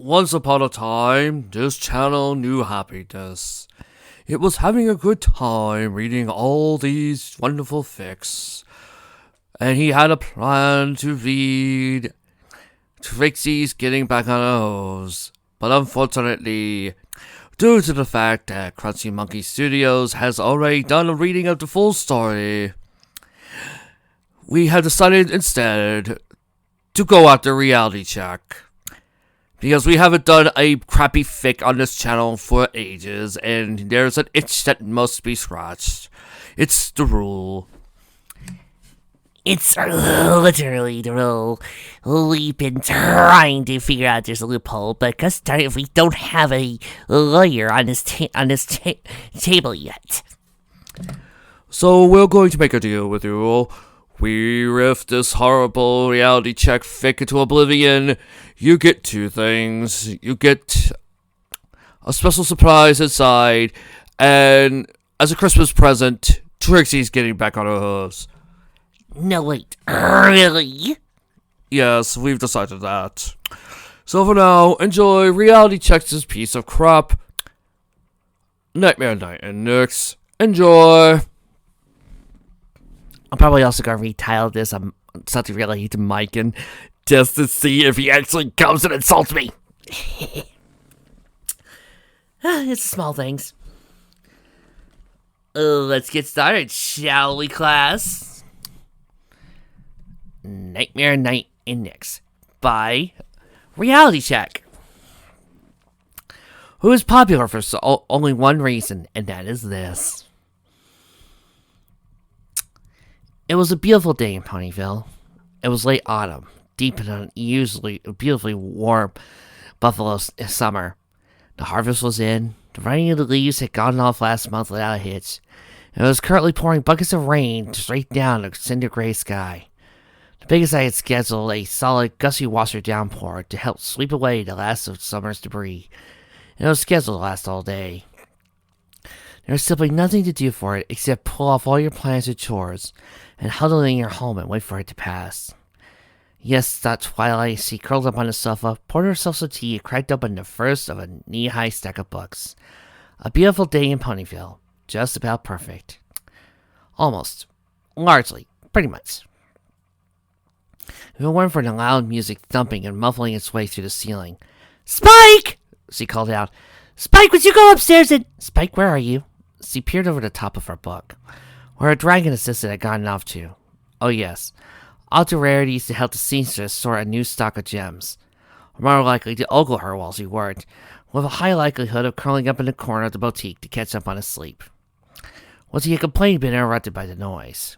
Once upon a time, this channel knew happiness. It was having a good time reading all these wonderful fics. And he had a plan to read Trixie's Getting Back on a Hose. But unfortunately, due to the fact that Crunchy Monkey Studios has already done a reading of the full story, we have decided instead to go after Reality Check. Because we haven't done a crappy fic on this channel for ages, and there's an itch that must be scratched. It's the rule. It's literally the rule. We've been trying to figure out this loophole, but because we don't have a lawyer on this table yet. So we're going to make a deal with you. We riff this horrible Reality Check fic into oblivion. You get two things. You get a special surprise inside, and as a Christmas present, Trixie's Getting Back on her hose. No, wait, really? Yes, we've decided that. So for now, enjoy Reality Check's piece of crap, Twilight and Nyx. Enjoy! I'm probably also going to retitle this something related to Mykan, just to see if he actually comes and insults me. It's small things. Let's get started, shall we, class? Twilight and Nyx by Reality Check, who is popular for only one reason, and that is this. It was a beautiful day in Ponyville. It was late autumn, deep in an usually beautifully warm Buffalo summer. The harvest was in, the running of the leaves had gone off last month without a hitch, and it was currently pouring buckets of rain straight down the cinder gray sky. The biggest I had scheduled a solid gusty washer downpour to help sweep away the last of summer's debris, and it was scheduled to last all day. There was simply nothing to do for it except pull off all your plans and chores, and huddle in your home and wait for it to pass. Yes, thought Twilight as she curled up on the sofa, poured herself some tea, and cracked open the first of a knee-high stack of books. A beautiful day in Ponyville. Just about perfect. Almost. Largely. Pretty much. If it weren't for the loud music thumping and muffling its way through the ceiling. "Spike!" she called out. "Spike, would you go upstairs and—" "Spike, where are you?" She peered over the top of her book, where her dragon assistant had gotten off to. Oh yes, Alta Rarities to help the seamstress sort a new stock of gems. Or more likely to ogle her while she worked, with a high likelihood of curling up in the corner of the boutique to catch up on his sleep. Was he had complained been interrupted by the noise?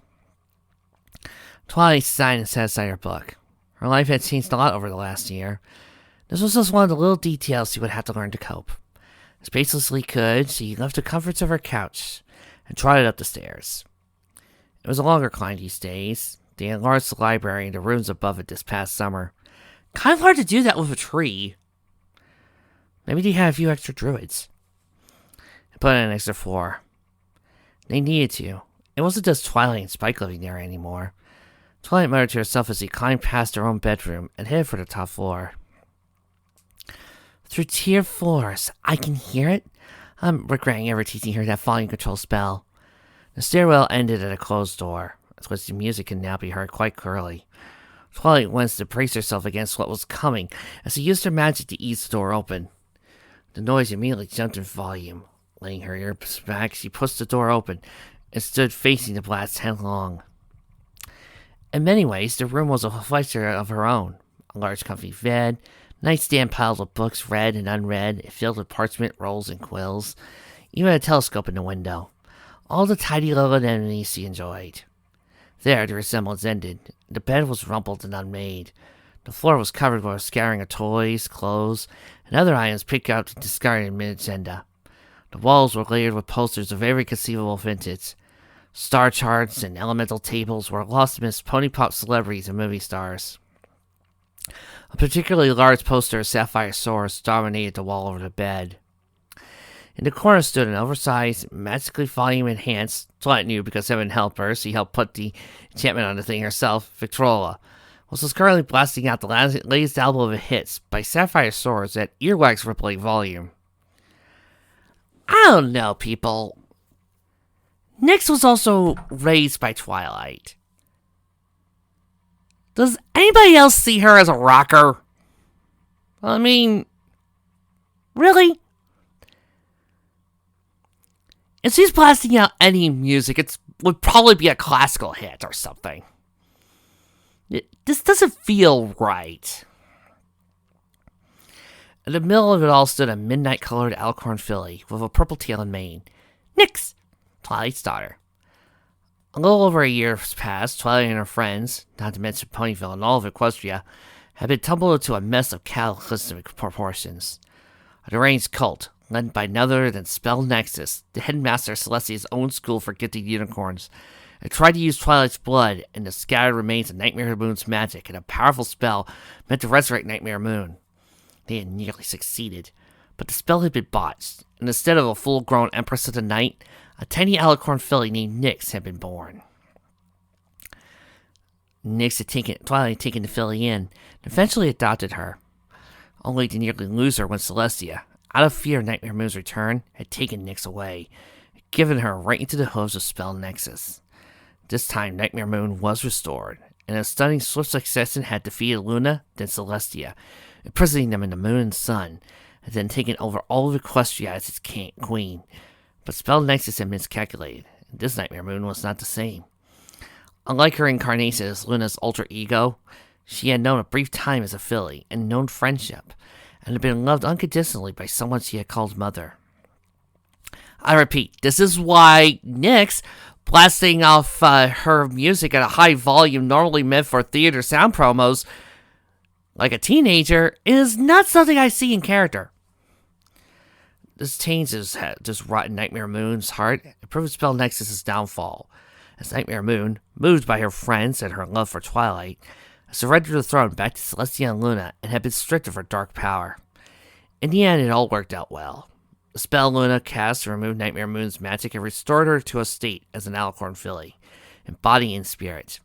Twilight sighed and sat aside her book. Her life had changed a lot over the last year. This was just one of the little details she would have to learn to cope. As baselessly could, she left the comforts of her couch and trotted up the stairs. It was a longer climb these days. They enlarged the library and the rooms above it this past summer. Kind of hard to do that with a tree. Maybe they had a few extra druids. And put in an extra floor. They needed to. It wasn't just Twilight and Spike living there anymore. Twilight muttered to herself as she climbed past her own bedroom and headed for the top floor. Through tiered floors, I can hear it. I'm regretting ever teaching her that volume control spell. The stairwell ended at a closed door, which the music could now be heard quite clearly. Twilight winced to brace herself against what was coming as she used her magic to ease the door open. The noise immediately jumped in volume. Laying her ears back, she pushed the door open and stood facing the blast headlong. In many ways, the room was a reflection of her own. A large comfy bed, nightstand piled with books read and unread, filled with parchment rolls and quills, even a telescope in the window. All the tidy little amenities she enjoyed. There, the resemblance ended. The bed was rumpled and unmade. The floor was covered with a scattering of toys, clothes, and other items picked out and discarded mid-agenda. The walls were layered with posters of every conceivable vintage. Star charts and elemental tables were lost amidst pony pop celebrities and movie stars. A particularly large poster of Sapphire Swords dominated the wall over the bed. In the corner stood an oversized, magically volume-enhanced, Twilight knew because heaven help her, she helped put the enchantment on the thing herself, Victrola, was currently blasting out the latest album of hits by Sapphire Swords at earwax rippling volume. I don't know, people. Nyx was also raised by Twilight. Does anybody else see her as a rocker? I mean, really? If she's blasting out any music, it would probably be a classical hit or something. This doesn't feel right. In the middle of it all stood a midnight-colored Alcorn filly with a purple tail and mane. Nyx, Twilight's daughter. A little over a year has passed. Twilight and her friends, not to mention Ponyville and all of Equestria, had been tumbled into a mess of cataclysmic proportions. A deranged cult, led by none other than Spell Nexus, the headmaster of Celestia's own school for gifted unicorns, had tried to use Twilight's blood and the scattered remains of Nightmare Moon's magic in a powerful spell meant to resurrect Nightmare Moon. They had nearly succeeded, but the spell had been botched, and instead of a full-grown Empress of the Night, a tiny alicorn filly named Nyx had been born. Twilight had taken the filly in, and eventually adopted her, only to nearly lose her when Celestia, out of fear of Nightmare Moon's return, had taken Nyx away, given her right into the hooves of Spell Nexus. This time, Nightmare Moon was restored, and in a stunning swift succession had defeated Luna, then Celestia, imprisoning them in the moon and sun, and then taken over all of Equestria as its queen. But Spell Nexus had miscalculated, and this Nightmare Moon was not the same. Unlike her incarnation as Luna's alter ego, she had known a brief time as a filly, and known friendship, and had been loved unconditionally by someone she had called mother. I repeat, this is why Nyx, blasting off her music at a high volume normally meant for theater sound promos, like a teenager, is not something I see in character. This change has just rotten Nightmare Moon's heart and proved Spell Nexus' downfall, as Nightmare Moon, moved by her friends and her love for Twilight, surrendered the throne back to Celestia and Luna and had been stripped of her dark power. In the end, it all worked out well. The spell Luna cast to remove Nightmare Moon's magic and restored her to a state as an alicorn filly, in body and spirit.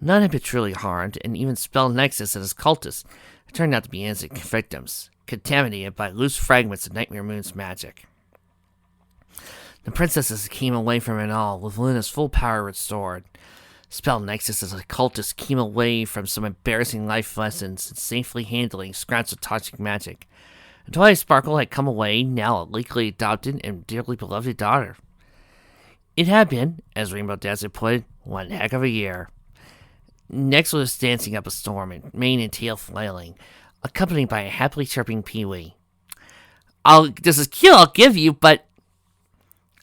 None had been truly harmed, and even Spell Nexus and his cultists turned out to be innocent victims, contaminated by loose fragments of Nightmare Moon's magic. The princesses came away from it all, with Luna's full power restored. Spell Nexus as a cultist came away from some embarrassing life lessons and safely handling scraps of toxic magic. And Twilight Sparkle had come away, now a legally adopted and dearly beloved daughter. It had been, as Rainbow Dazzle put it, one heck of a year. Nyx was dancing up a storm, mane and tail flailing, accompanied by a happily chirping Pee-wee. This is cute, I'll give you, but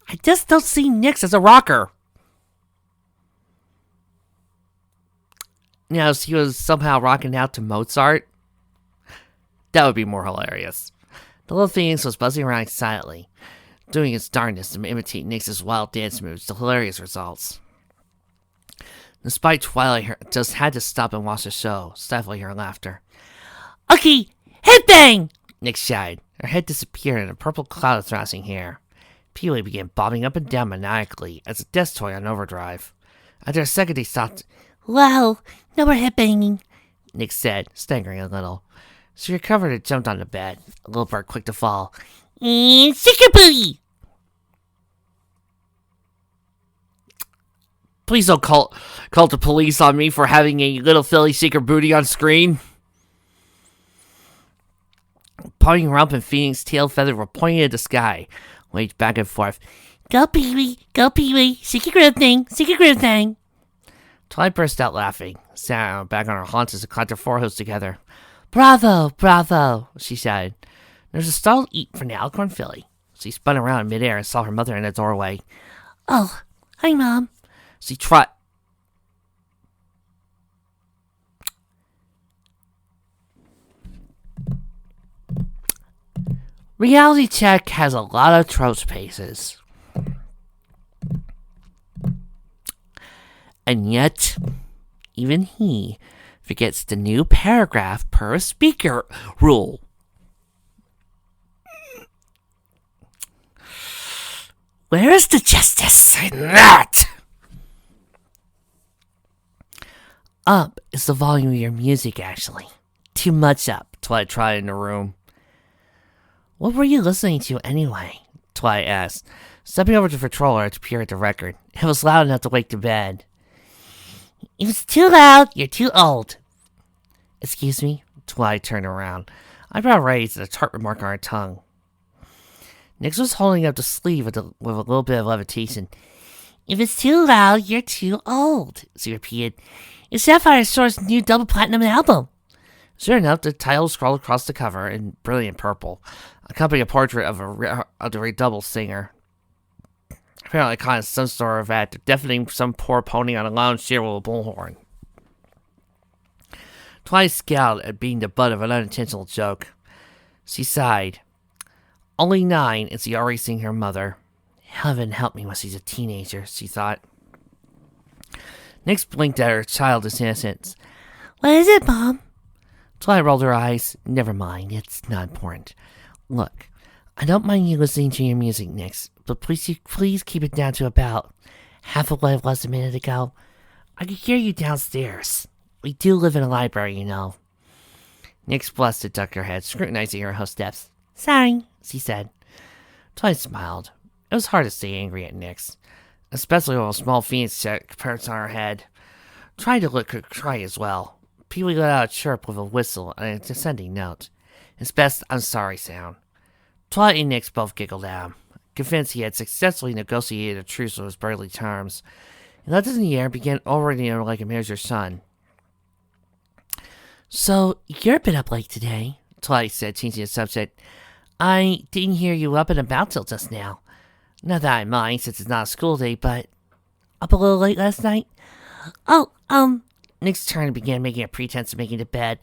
I just don't see Nyx as a rocker. Now, if he was somehow rocking out to Mozart, that would be more hilarious. The little Phoenix was buzzing around silently, doing its darndest to imitate Nyx's wild dance moves to hilarious results. Despite Twilight, just had to stop and watch the show, stifling her laughter. Okay, headbang! Nyx shied. Her head disappeared in a purple cloud of thrashing hair. Pee-wee began bobbing up and down maniacally as a desk toy on overdrive. After a second, he stopped. Wow, no more headbanging, Nyx said, staggering a little. She recovered and jumped on the bed, a little bird quick to fall. Secret booty! Please don't call the police on me for having a little filly secret booty on screen. Pony Rump and Phoenix Tail Feather were pointing at the sky, waved back and forth. Go Pee-wee, secret group thing. Twilight burst out laughing, sat back on her haunches and clapped her foreheads together. Bravo, she shouted. There was a startled eat from the Alicorn filly. She spun around in midair and saw her mother in the doorway. Oh, hi, Mom. She trot. Reality Check has a lot of trope spaces. And yet, even he forgets the new paragraph per speaker rule. Where is the justice in that? Up is the volume of your music, actually. Too much up, Twilight tried in the room. What were you listening to anyway? Twilight asked, Stepping over to the controller to peer at the record. It was loud enough to wake the bed. If it's too loud, you're too old. Excuse me? Twilight turned around, eyebrow raised and a tart remark on her tongue. Nyx was holding up the sleeve with a little bit of levitation. If it's too loud, you're too old, she repeated. It's Sapphire Store's new double platinum album. Sure enough, the title scrolled across the cover in brilliant purple, accompanying a portrait of the redoubled singer. Apparently caught in some sort of act, deafening some poor pony on a lounge chair with a bullhorn. Twilight scowled at being the butt of an unintentional joke. She sighed. Only 9, and she already seeing her mother. Heaven help me when she's a teenager, she thought. Nyx blinked at her childish innocence. What is it, Mom? Twilight rolled her eyes. Never mind, it's not important. Look, I don't mind you listening to your music, Nyx, but please keep it down to about half of what it was a minute ago. I could hear you downstairs. We do live in a library, you know. Nyx blushed to duck her head, scrutinizing her host's steps. Sorry, she said. Twilight smiled. It was hard to stay angry at Nyx, especially when a small phoenix check perched on her head. Trying to look her cry as well. Peewee let out a chirp with a whistle and a descending note. His best I'm sorry sound. Twilight and Nyx both giggled at him, convinced he had successfully negotiated a truce with his burly charms. He left it in the air and began already like a miniature son. So, you're a bit up late today, Twilight said, changing the subject. I didn't hear you up and about till just now. Not that I mind, since it's not a school day, but... Up a little late last night? Nyx turned and began making a pretense of making the bed.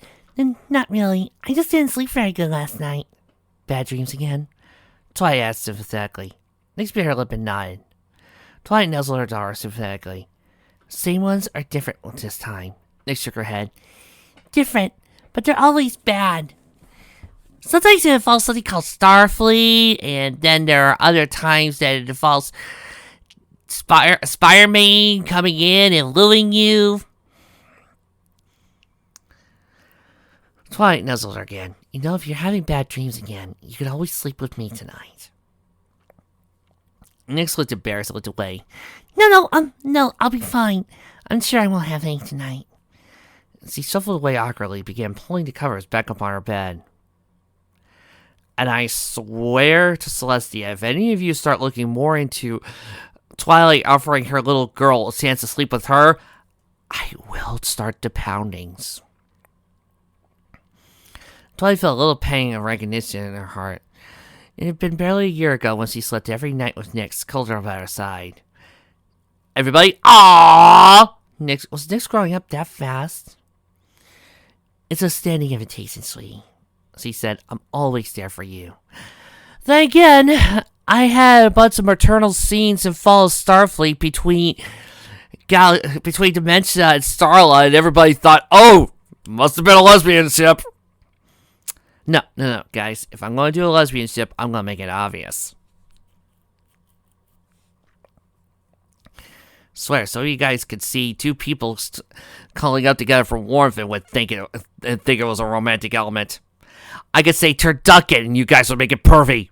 Not really. I just didn't sleep very good last night. Bad dreams again? Twilight asked sympathetically. Nyx bit her lip and nodded. Twilight nuzzled her daughter sympathetically. Same ones or different ones this time? Nyx shook her head. Different, but they're always bad. Sometimes it involves something called Starfleet, and then there are other times that it involves Spider-Man coming in and luring you. Twilight nuzzled her again. You know, if you're having bad dreams again, you can always sleep with me tonight. Nyx looked embarrassed and looked away. No, I'll be fine. I'm sure I won't have any tonight. She shuffled away awkwardly, began pulling the covers back up on her bed. And I swear to Celestia, if any of you start looking more into Twilight offering her little girl a chance to sleep with her, I will start the poundings. Twilight felt a little pang of recognition in her heart. It had been barely a year ago when she slept every night with Nyx, cuddled up at her side. Everybody, aww! Was Nyx growing up that fast? It's a standing invitation, sweetie. She said, I'm always there for you. Then again, I had a bunch of maternal scenes in Fall of Starfleet between Dementia and Starla, and everybody thought, oh, must have been a lesbian ship. No, guys. If I'm going to do a lesbian ship, I'm going to make it obvious. Swear, so you guys could see two people calling up together for warmth and would think it was a romantic element. I could say turducken and you guys would make it pervy.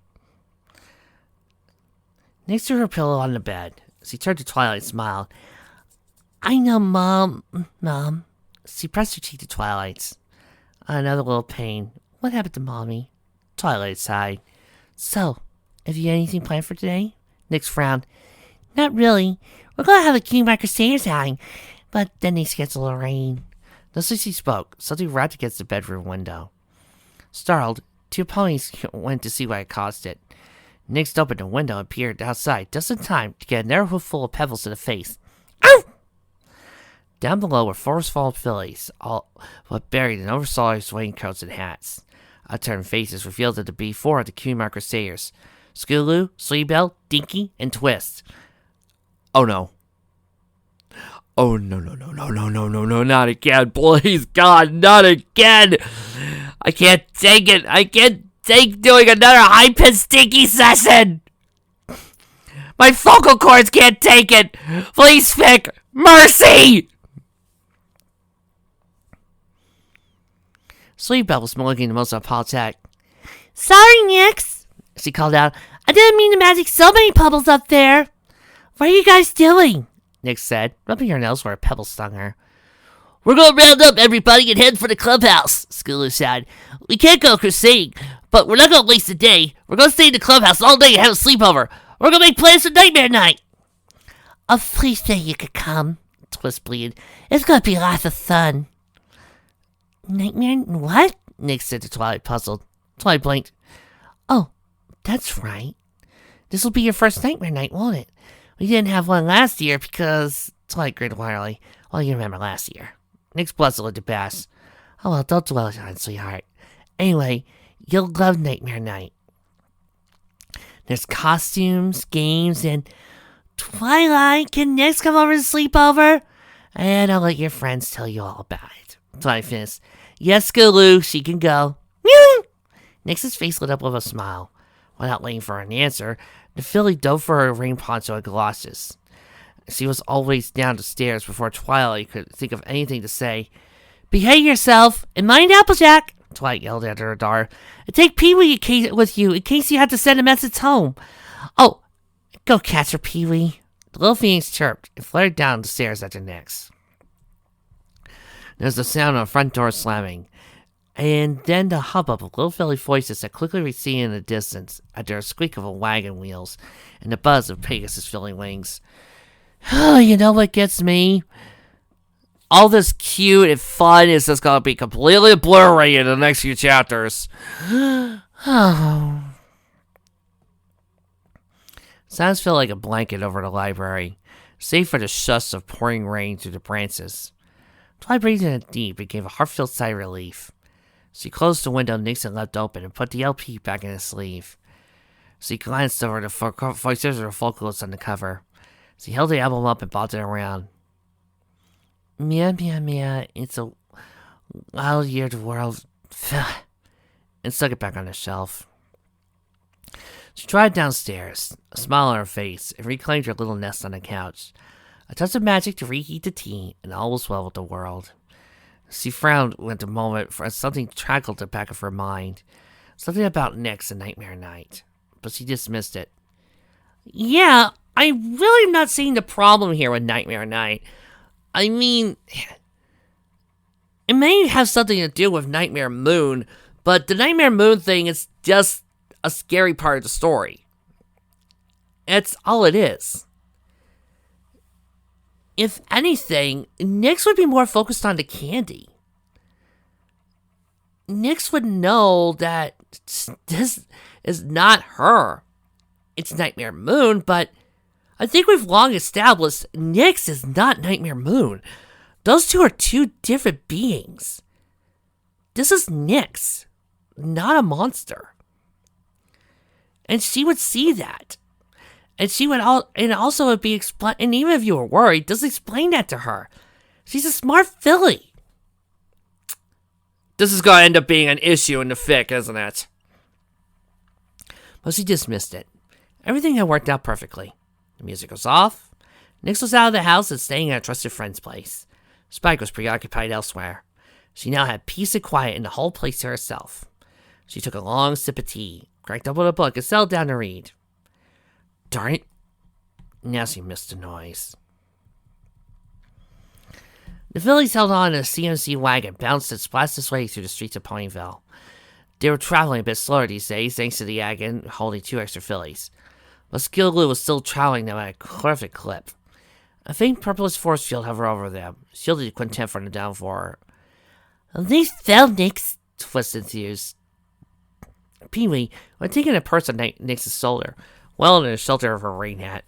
Next to her pillow on the bed, she turned to Twilight and smiled. I know, Mom. She pressed her cheek to Twilight's. Another little pain. What happened to Mommy? Twilight sighed. So, have you anything planned for today? Nyx frowned. Not really. We're going to have a King by Crusaders outing, but then they scheduled a rain. Just as she spoke, something rapped against the bedroom window. Startled, 2 ponies went to see what had caused it. Nyx opened the window and peered outside just in time to get a narrow hoofful of pebbles to the face. Ow! Down below were 4 small fillies, all but buried in oversized raincoats and hats. Upturned faces revealed them to be 4 of the Cutie Crusaders: Scootaloo, Sleebell, Dinky, and Twist. Oh no. Oh no, not again, please, God, not again! I can't take it! I can't take doing another high-pitched stinky session! My vocal cords can't take it! Please, Fick! Mercy! Sleepbell was looking the most apologetic. Sorry, Nyx, she called out. I didn't mean to magic so many pebbles up there. What are you guys doing? Nyx said, rubbing her nose where a pebble stung her. We're gonna round up everybody and head for the clubhouse, Skulu said. We can't go crusading, but we're not gonna waste the day. We're gonna stay in the clubhouse all day and have a sleepover. We're gonna make plans for Nightmare Night. Oh, please say you could come, Twist pleaded. It's gonna be lots of fun. Nightmare what? Nyx said to Twilight, puzzled. Twilight blinked. Oh, that's right. This'll be your first Nightmare Night, won't it? We didn't have one last year because... Twilight grinned wildly. Well, you remember last year. Nyx blustered to Bass. Oh well, don't dwell on it, sweetheart. Anyway, you'll love Nightmare Night. There's costumes, games, and... Twilight, can Nyx come over to sleepover? And I'll let your friends tell you all about it. Twilight finished. Yes, Skulu, she can go. Nyx's face lit up with a smile. Without waiting for an answer, the filly dove for her rain poncho and galoshes. She was always down the stairs before Twilight could think of anything to say. Behave yourself and mind Applejack, Twilight yelled at her daughter. And take Pee-wee with you in case you have to send a message home. Oh, go catch her, Pee-wee. The little phoenix chirped and flared down the stairs after Nyx. There was the sound of a front door slamming, and then the hubbub of little filly voices that quickly receded in the distance after a squeak of a wagon wheels and the buzz of Pegasus filling wings. Oh, you know what gets me? All this cute and fun is just gonna be completely obliterated in the next few chapters. Oh. Sounds feel like a blanket over the library, save for the shush of pouring rain through the branches. Twilight breathed in deep and gave a heart-filled sigh of relief. She closed the window Nyx had left open and put the LP back in its sleeve. She glanced over the voices of the vocalists on the cover. She held the album up and bobbed it around. Mia, mia, mia, it's a wild year to world. And stuck it back on the shelf. She tried downstairs, a smile on her face, and reclaimed her little nest on the couch. A touch of magic to reheat the tea, and all was well with the world. She frowned at the moment for something trackled at the back of her mind. Something about Nyx and Nightmare Night. But she dismissed it. Yeah, I really am not seeing the problem here with Nightmare Night. I mean, it may have something to do with Nightmare Moon, but the Nightmare Moon thing is just a scary part of the story. That's all it is. If anything, Nyx would be more focused on the candy. Nyx would know that this is not her. It's Nightmare Moon, but I think we've long established Nyx is not Nightmare Moon. Those two are two different beings. This is Nyx, not a monster. And she would see that. And she would also would be explain. And even if you were worried, just explain that to her. She's a smart filly. This is going to end up being an issue in the fic, isn't it? But she dismissed it. Everything had worked out perfectly. The music was off. Nyx was out of the house and staying at a trusted friend's place. Spike was preoccupied elsewhere. She now had peace and quiet in the whole place to herself. She took a long sip of tea, cracked open a book, and settled down to read. Darn it. Now she missed the noise. The fillies held on to a CMC wagon, bounced and splashed its way through the streets of Ponyville. They were traveling a bit slower these days, thanks to the wagon holding 2 extra fillies. But Skillu was still traveling them at a perfect clip. A faint purplish force field hovered over them, shielding the quintet from the downpour. They fell, Nyx, Twist enthused. Pee-wee, when taking a purse on Nyx's shoulder, well in the shelter of her rain hat.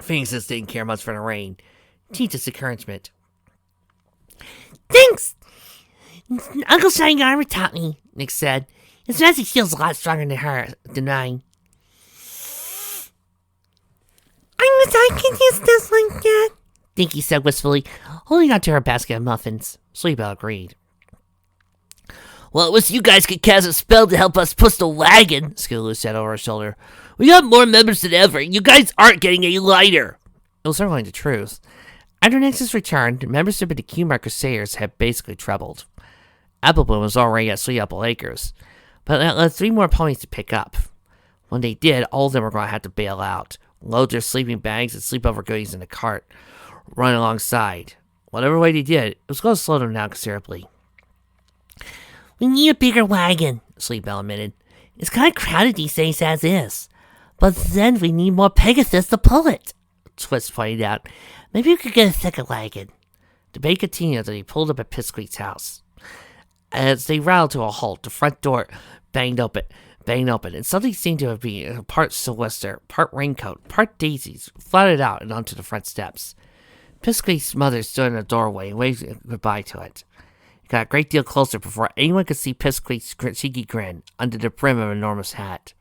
Phoenixes didn't care much for the rain. Teach its encouragement. Thanks! Uncle Shining Armor taught me, Nyx said. His magic shield's a lot stronger than mine. I wish I could use this like that, Dinky said wistfully, holding onto her basket of muffins. Sleepbell agreed. Well, I wish you guys could cast a spell to help us push the wagon, Skillu said over her shoulder. We have more members than ever. You guys aren't getting any lighter. It was certainly the truth. After Nyx's return, the membership of the Crusaders had basically trebled. Apple Bloom was already at Sweet Apple Acres, but that left 3 more ponies to pick up. When they did, all of them were going to have to bail out, load their sleeping bags and sleepover goodies in the cart, run alongside. Whatever way they did, it was going to slow them down considerably. We need a bigger wagon, Sleepbell admitted. It's kind of crowded these days as is. But then we need more Pegasus to pull it, Twist pointed out. Maybe we could get a second wagon. Debate continued as he pulled up at Pipsqueak's house. As they rattled to a halt, the front door banged open, and something seemed to have been part Sylvester, part raincoat, part daisies, floated out and onto the front steps. Pipsqueak's mother stood in the doorway and waved goodbye to it. It got a great deal closer before anyone could see Pipsqueak's cheeky grin under the brim of an enormous hat.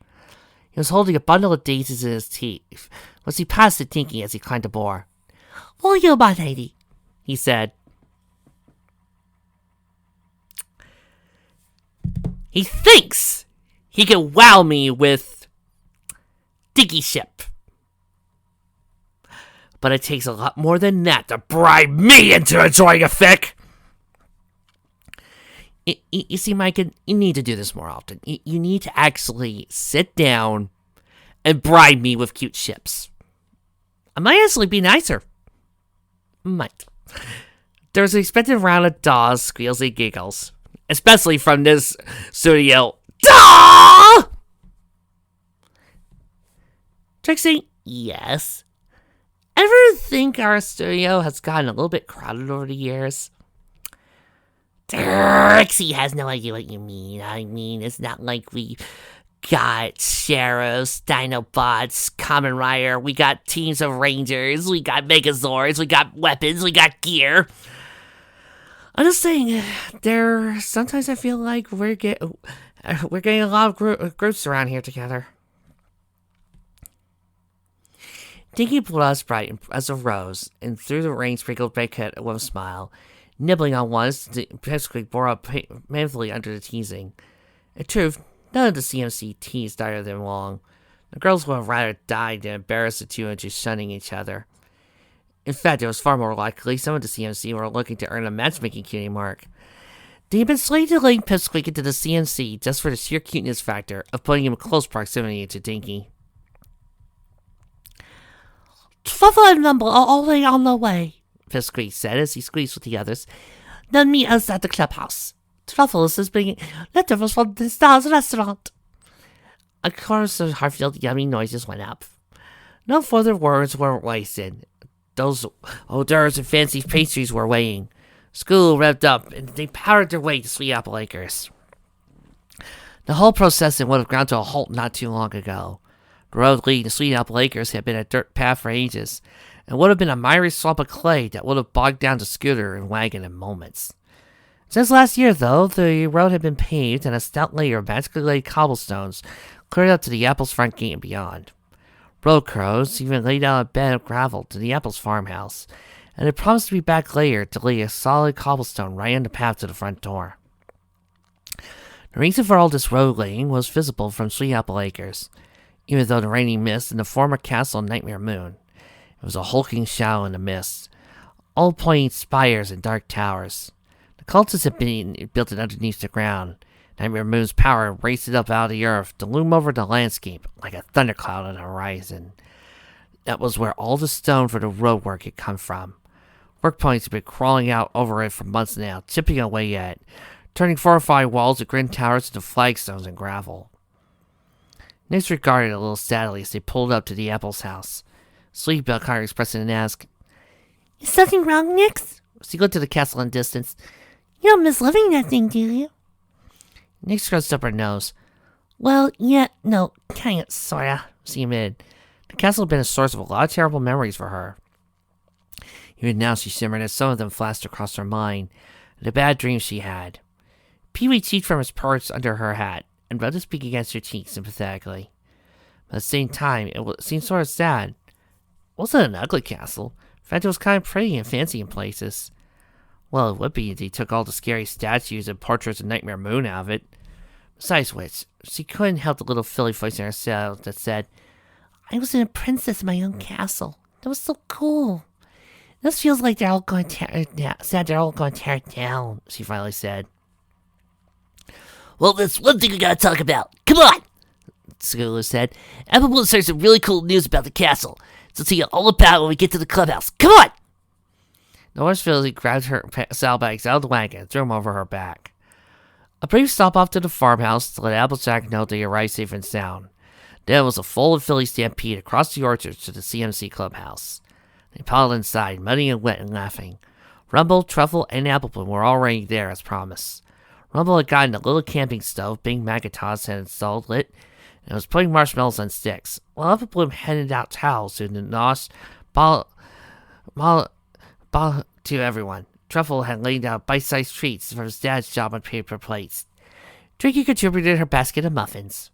He was holding a bundle of daisies in his teeth as he passed it Tinky as he climbed aboard. "Will you, my lady?" he said. He thinks he can wow me with Dinky Ship. But it takes a lot more than that to bribe me into enjoying a fic. You see, Mike, you need to do this more often. You need to actually sit down and bribe me with cute ships. I might actually be nicer. Might. There was an expected round of daws, squeals, and giggles, especially from this studio. Daw! Trixie, Yes? ever think our studio has gotten a little bit crowded over the years? Trixie has no idea what you mean. I mean, it's not like we got sheriffs, Dinobots, Kamen Rider, we got teams of rangers, we got Megazords, we got weapons, we got gear. I'm just saying, sometimes I feel like we're getting a lot of groups around here together. Dinky pulled out Sprite as a rose, and through the rain sprinkled Bankhead with a smile, nibbling on one as Pipsqueak bore up painfully under the teasing. In truth, none of the CMC teased either of them long. The girls would have rather died than embarrassed the two into shunning each other. In fact, it was far more likely some of the CMC were looking to earn a matchmaking cutie mark. They had been slated to link Pipsqueak into the CMC just for the sheer cuteness factor of putting him in close proximity to Dinky. Truffle and Rumble are already on the way, Pipsqueak said as he squeezed with the others. They'll meet us at the clubhouse. Truffles is bringing leftovers from the Stars restaurant. A chorus of heartfelt yummy noises went up. No further words were wasted. Those hors d'oeuvres and fancy pastries were waiting. School revved up, and they powered their way to Sweet Apple Acres. The whole procession would have ground to a halt not too long ago. The road leading to Sweet Apple Acres had been a dirt path for ages, and would have been a miry swamp of clay that would have bogged down the scooter and wagon in moments. Since last year, though, the road had been paved, and a stout layer of magically laid cobblestones cleared up to the Apple's front gate and beyond. Road crows even laid out a bed of gravel to the Apple's farmhouse, and it promised to be back later to lay a solid cobblestone right on the path to the front door. The reason for all this road laying was visible from Sweet Apple Acres, even though the rainy mist in the former castle Nightmare Moon. It was a hulking shadow in the mist, all pointing spires and dark towers. The cultists had been built it underneath the ground. Nightmare Moon's power raced it up out of the earth to loom over the landscape like a thundercloud on the horizon. That was where all the stone for the roadwork had come from. Work ponies had been crawling out over it for months now, chipping away at it, turning fortified walls of grim towers into flagstones and gravel. Nyx regarded it a little sadly as they pulled up to the Apple's house. Sleepbell kind of expressed an ask. Is something wrong, Nyx? She looked to the castle in the distance. You don't miss living that thing, do you? Nyx scrunched up her nose. Well, yeah, no, kinda, sorta, she admitted. The castle had been a source of a lot of terrible memories for her. Even now she shimmered as some of them flashed across her mind, the bad dreams she had. Pee-wee cheeked from his perch under her hat, and rubbed his beak against her cheek sympathetically. But at the same time, it seemed sort of sad. It wasn't an ugly castle. In fact, it was kind of pretty and fancy in places. Well, it would be if they took all the scary statues and portraits of Nightmare Moon out of it. Besides which, she couldn't help the little filly voice in her cell that said, I was in a princess in my own castle. That was so cool. This feels like they're all going to tear it down, she finally said. Well, there's one thing we gotta talk about. Come on! Skulu said. Apple Bloom shared some really cool news about the castle. So tell you all about it when we get to the clubhouse. Come on! Norris Philly grabbed her saddlebags out of the wagon and threw them over her back. A brief stop off to the farmhouse to let Applejack know they arrived safe and sound. Then it was a full and Philly stampede across the orchard to the CMC clubhouse. They piled inside, muddy and wet and laughing. Rumble, Truffle, and Applebloom were already there as promised. Rumble had gotten a little camping stove Big Magatos had installed lit and was putting marshmallows on sticks, while Applebloom handed out towels to the Nos to everyone. Truffle had laid out bite-sized treats for his dad's job on paper plates. Drinky contributed her basket of muffins.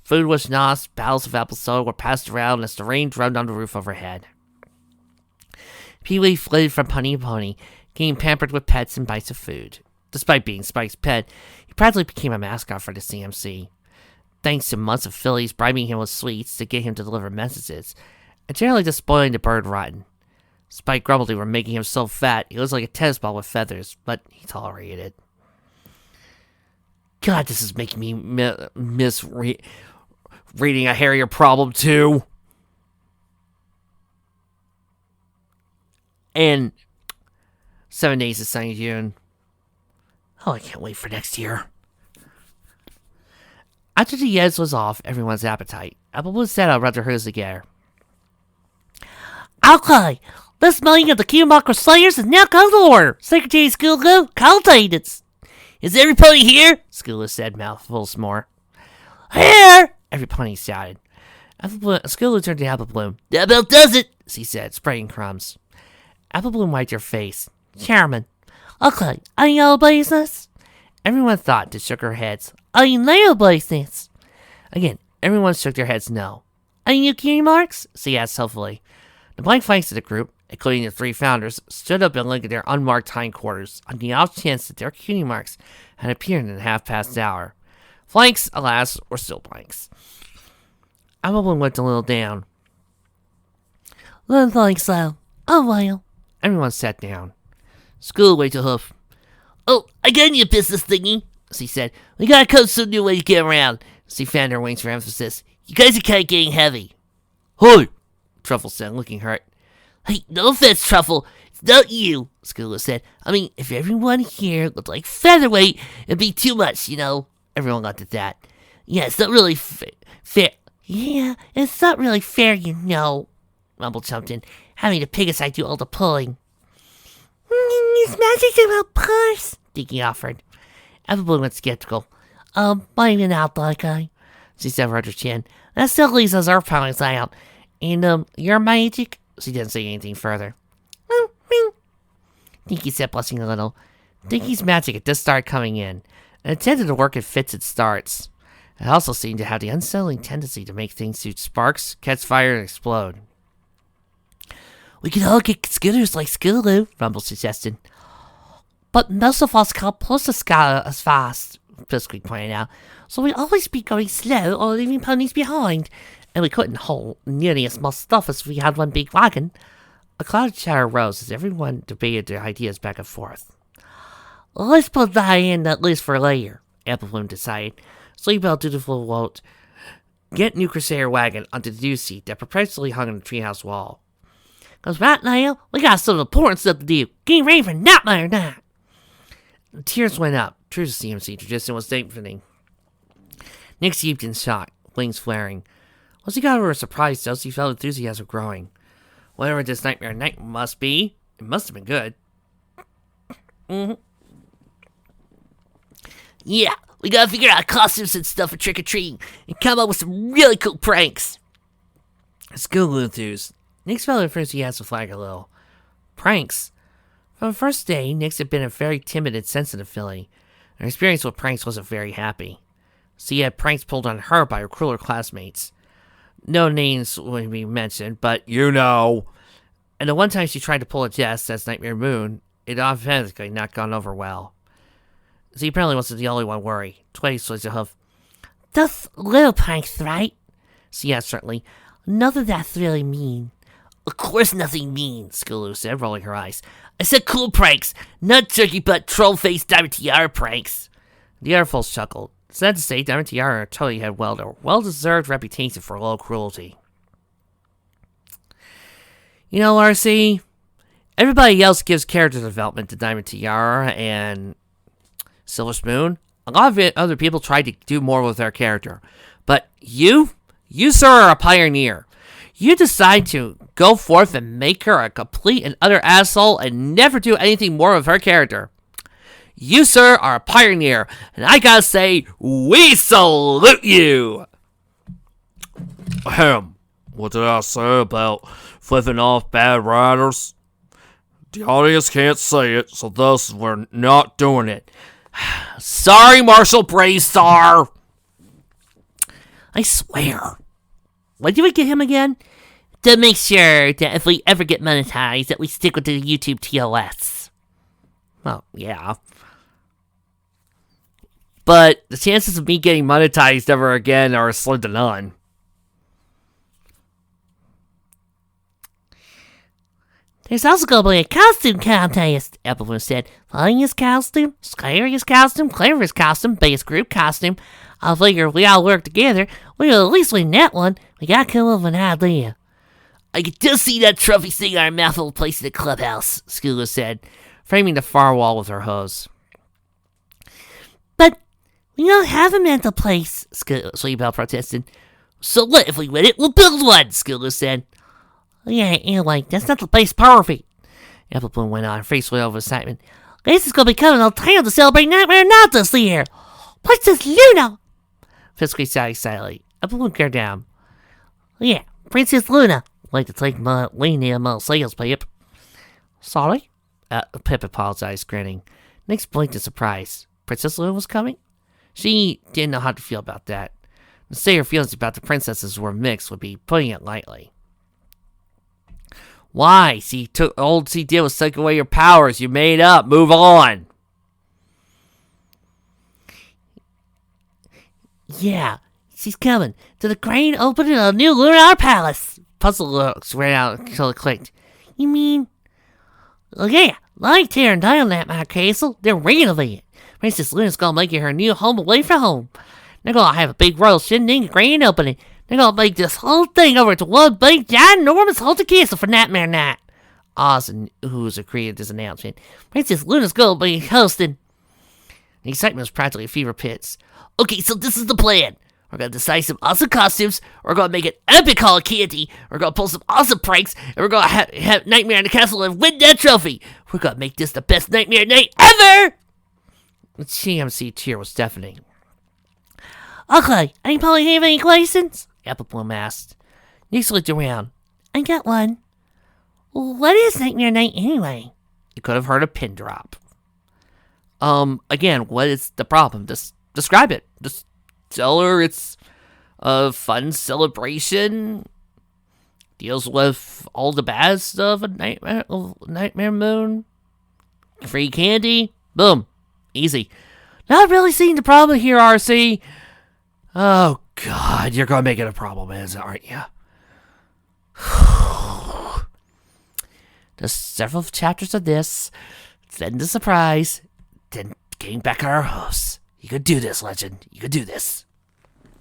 Food was nos, bottles of apple soda were passed around as the rain drummed on the roof overhead. Pee-wee flitted from pony to pony, getting pampered with pets and bites of food. Despite being Spike's pet, he practically became a mascot for the CMC. Thanks to months of fillies bribing him with sweets to get him to deliver messages, and generally just spoiling the bird rotten. Spike grumbled they were making him so fat he was like a tennis ball with feathers, but he tolerated it. God, this is making me miss reading a Harrier problem too. And 7 days of sunny June. Oh, I can't wait for next year. After the Yeds was off everyone's appetite, Applewood sat up rather hers together. Okay, this meeting of the Cutie Crusaders is now come to order. Secretary Skulu, call attendance. Is everybody here? Skulu said, mouthfuls more. Here! Every pony shouted. Skulu turned to Applebloom. That about does it, she said, spraying crumbs. Applebloom wiped her face. Chairman. Okay, I know business. Everyone thought they shook her heads. I know business. Again, everyone shook their heads no. Are you cutie marks? She asked hopefully. The blank flanks of the group, including the 3 founders, stood up and looked at their unmarked hindquarters on the off chance that their cutie marks had appeared in the half-past hour. Flanks, alas, were still blanks. Applebloom looked a little down. Don't think so. Oh well. Everyone sat down. School wait to hoof. Oh, I got you a business thingy, she said. We gotta come to some new way to get around. She fanned her wings for emphasis. You guys are kinda getting heavy. Hey, Truffle said, looking hurt. Hey, no offense, Truffle. It's not you, Skula said. I mean, if everyone here looked like featherweight, it'd be too much, you know. Everyone laughed at that. Yeah, it's not really fair. Yeah, it's not really fair, you know, Rumble jumped in, having the pig aside do all the pulling. It's magic about purse, Dinky offered. Applebloom went skeptical. Blame it out, like I. She said her chin. That still leaves us our powers out. And, your magic? She didn't say anything further. Dinky said, blushing a little. Dinky's magic had just started coming in, and it tended to work in fits and starts. It also seemed to have the unsettling tendency to make things shoot sparks, catch fire, and explode. We could all get scooters like Skulu, Rumble suggested. But most of us can't push the scooter as fast, Biscuit pointed out. So we'd always be going slow or leaving ponies behind. And we couldn't hold nearly as much stuff as we had one big wagon. A cloud of chatter rose as everyone debated their ideas back and forth. Let's put that in at least for later, Applebloom decided. Sleepbell dutiful won't get new Crusader wagon onto the dew seat that perpetually hung on the treehouse wall. Cause right now, we got some important stuff to do. Getting ready for nightmare night. The tears went up. True to CMC tradition was deepening. Nyx heaved in shock, wings flaring. Once he got over a surprise, though, he felt enthusiasm growing. Whatever this nightmare night must be, it must have been good. Yeah, we gotta figure out costumes and stuff for trick-or-treating, and come up with some really cool pranks. Skulu enthused. Nyx felt at first he had to flag a little. Pranks? From the first day, Nyx had been a very timid and sensitive filly. Her experience with pranks wasn't very happy. She had pranks pulled on her by her crueler classmates. No names would be mentioned, but you know. And the one time she tried to pull a jest as Nightmare Moon, it obviously not gone over well. She apparently wasn't the only one worried. Twice was a hoof. That's little pranks, right? She asked certainly. None of that's really mean. Of course nothing mean, Skulu said, rolling her eyes. I said cool pranks, not turkey butt, troll face, diamond tiara pranks. The other folks chuckled. Sad to say, Diamond Tiara and Tully had a well-deserved reputation for low cruelty. You know, RC, everybody else gives character development to Diamond Tiara and Silver Spoon. A lot of other people try to do more with their character. But you sir, are a pioneer. You decide to go forth and make her a complete and utter asshole and never do anything more with her character. You, sir, are a pioneer, and I gotta say, we salute you! Ahem. What did I say about flipping off bad writers? The audience can't say it, so thus we're not doing it. Sorry, Marshal Braystar! I swear. What did we get him again? To make sure that if we ever get monetized, that we stick with the YouTube TOS. Well, yeah. But the chances of me getting monetized ever again are slim to none. There's also going to be a costume contest, Applebloom said. Funniest costume, scariest costume, cleverest costume, biggest group costume. I figure if we all work together, we'll at least win that one. We gotta come up with an idea. I could just see that trophy sitting on our mouthful place in the clubhouse, Skula said, framing the far wall with her hose. But we don't have a mental place, Sweetbell protested. So what if we win it? We'll build one, Skula said. Yeah, anyway, that's not the place perfect. Applebloom went on, face full of excitement. This is gonna be coming on time to celebrate Nightmare Night this year. Princess Luna! Physically silently. Applebloom cared down. Yeah, Princess Luna. Like to take my lean in my sales, Pip. Sorry? Pip apologized, grinning. Nyx blinked in surprise. Princess Luna was coming? She didn't know how to feel about that. To say her feelings about the princesses were mixed would be putting it lightly. Why? All she did was take away your powers. You made up. Move on. Yeah, she's coming to the grand opening of the new Lunar Palace. Puzzle looks ran out until it clicked. You mean? Well, yeah, like tearing down that my castle, they're renovating it. Princess Luna's gonna make it her new home away from home. They're gonna have a big royal shindig and grand opening. They're gonna make this whole thing over to one big, ginormous haunted castle for Nightmare Night. Oz and Ooze agreed with this announcement. Princess Luna's gonna be hosting. The excitement was practically fever pitch. Okay, so this is the plan. We're gonna decide some awesome costumes. We're gonna make an epic Hall of Candy. We're gonna pull some awesome pranks, and we're gonna have Nightmare in the Castle and win that trophy. We're gonna make this the best Nightmare Night ever. The CMC cheer was deafening. Okay, anybody have any questions? Applebloom asked. Nyx looked around. I got one. What is Nightmare Night anyway? You could have heard a pin drop. Again, what is the problem? Just describe it. Just tell her it's a fun celebration. Deals with all the bad stuff of Nightmare Moon. Free candy. Boom. Easy. Not really seeing the problem here, RC. Oh, God. You're going to make it a problem, aren't you? There's several chapters of this. Then the surprise. Then getting back on our hooves. You could do this, Legend. You could do this.